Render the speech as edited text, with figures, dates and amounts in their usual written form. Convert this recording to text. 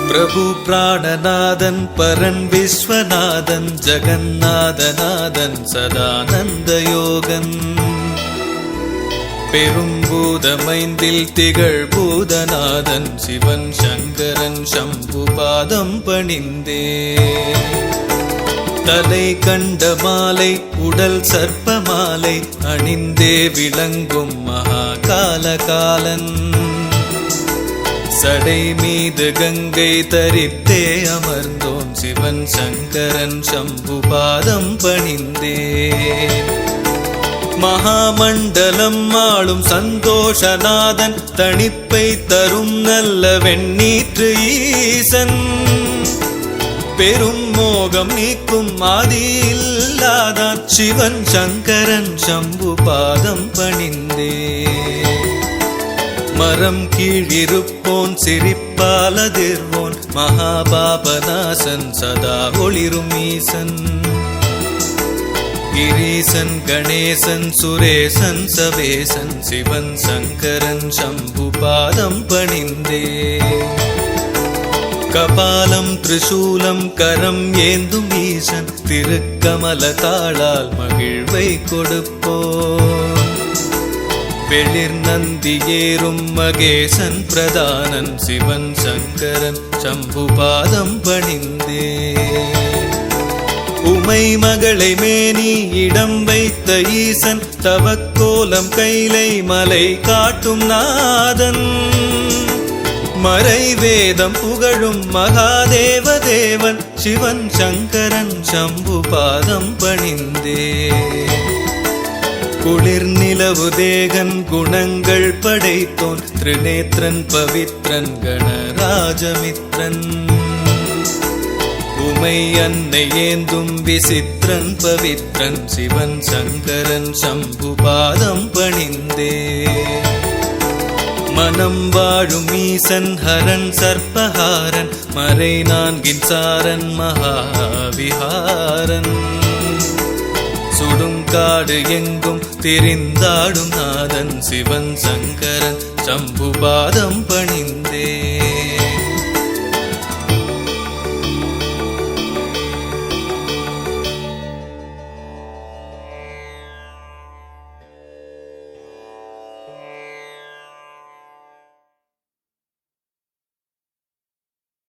பிரபு பிராணநாதன் பரன் விஸ்வநாதன் ஜகநாதநாதன் சதானந்த யோகன் பெரும்பூதமைந்தில் திகழ் பூதநாதன் சிவன் சங்கரன் சம்பு பாதம் பணிந்தே தலை கண்ட மாலை உடல் சர்ப்ப மாலை அணிந்தே விளங்கும் மகாகாலகாலன் சடை மீது கங்கை தரித்தே அமர்ந்தோன் சிவன் சங்கரன் சம்பு பாதம் பணிந்தே மகாமண்டலம் ஆளும் சந்தோஷநாதன் தணிப்பை தரும் நல்ல வெண்ணீற்று ஈசன் பெரும் மோகம் நீக்கும் ஆதியில்லாதான் சிவன் சங்கரன் சம்பு பாதம் பணிந்தே மரம் கீழிருப்போன் சிரிப்பாலதிர்வோன் மகாபாபநாசன் சதா ஒளிரும் ஈசன் கிரீசன் கணேசன் சுரேசன் சவேசன் சிவன் சங்கரன் சம்பு பாதம் பணிந்தே கபாலம் திரிசூலம் கரம் ஏந்தும் ஈசன் திருக்கமல தாளால் மகிழ்வை கொடுப்போம் வெளிர் நந்தி ஏறும் மகேசன் பிரதானன் சிவன் சங்கரன் சம்பு பாதம் பணிந்தே உமை மகளை மேனி இடம் வைத்த ஈசன் தவக்கோலம் கைலை மலை காட்டும் நாதன் மறை வேதம் புகழும் மகாதேவ தேவன் சிவன் சங்கரன் சம்பு பாதம் பணிந்தே குளிர் நிலவு தேகன் குணங்கள் படைத்தோன் திரிநேத்திரன் பவித்ரன் கணராஜமித்ரன் உமை அன்னை ஏந்தும் விசித்திரன் பவித்ரன் சிவன் சங்கரன் சம்பு பாதம் பணிந்தே மனம் வாழும் ஈசன் ஹரன் சர்ப்பஹாரன் மறை நான்கின் சாரன் மகாவிஹாரன் சுடும் காடு எங்கும் திரிந்தாடும் நாதன் சிவன் சங்கரன் சம்பு பாதம் பணிந்தே